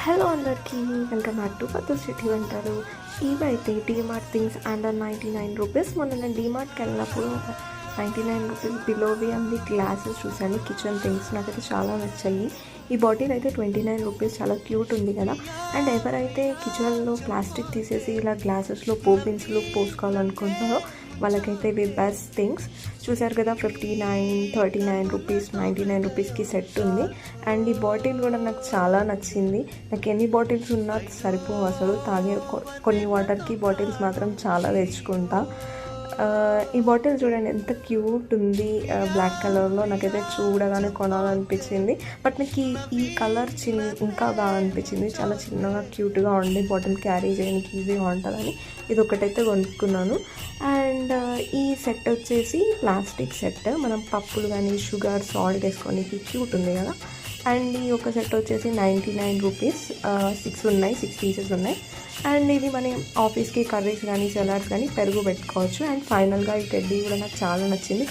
Hello అందరికీ, welcome back to పద్దల్ city అంటారు. ఇవైతే డీమార్ట్ థింగ్స్ అండర్ 99 రూపీస్. మొన్న నేను డీమార్ట్కి వెళ్ళినప్పుడు 99 రూపీస్ బిలోవి అన్ని గ్లాసెస్ చూశాను, కిచెన్ థింగ్స్ నాకైతే చాలా నచ్చాయి. ఈ బాటిల్ అయితే 29 రూపీస్, చాలా క్యూట్ ఉంది కదా. అండ్ ఎవరైతే కిచెన్లో ప్లాస్టిక్ తీసేసి ఇలా గ్లాసెస్లో పోపిన్స్లు పోసుకోవాలనుకుంటున్నారో వాళ్ళకైతే ఇవి బెస్ట్ థింగ్స్. చూసారు కదా, 59, 39 రూపీస్, 99 రూపీస్కి సెట్ ఉంది. అండ్ ఈ బాటిల్ కూడా నాకు చాలా నచ్చింది. నాకు ఎన్ని బాటిల్స్ ఉన్నా సరిపోవు అసలు. తాగే కొన్ని వాటర్కి బాటిల్స్ మాత్రం చాలా తెచ్చుకుంటా. ఈ బాటిల్ చూడండి ఎంత క్యూట్ ఉంది, బ్లాక్ కలర్లో. నాకైతే చూడగానే కొనాలనిపించింది. బట్ నాకు ఈ కలర్ ఇంకా బాగా అనిపించింది. చాలా చిన్నగా క్యూట్గా ఉండి బాటిల్ క్యారీ చేయడానికి ఈజీగా ఉంటుందని ఇది ఒకటైతే కొనుక్కున్నాను. అండ్ ఈ సెట్ వచ్చేసి ప్లాస్టిక్ సెట్. మనం పప్పులు కానీ షుగర్ సాల్ట్ వేసుకోనికి క్యూట్ ఉంది కదా. అండ్ ఈ ఒక సెట్ వచ్చేసి 99 రూపీస్. 6 పీసెస్ ఉన్నాయి. అండ్ ఇది మన ఆఫీస్కి కర్రీస్ కానీ సలాడ్స్ కానీ పెరుగు పెట్టుకోవచ్చు. అండ్ ఫైనల్గా ఈ టెడ్డీ కూడా నాకు చాలా నచ్చింది.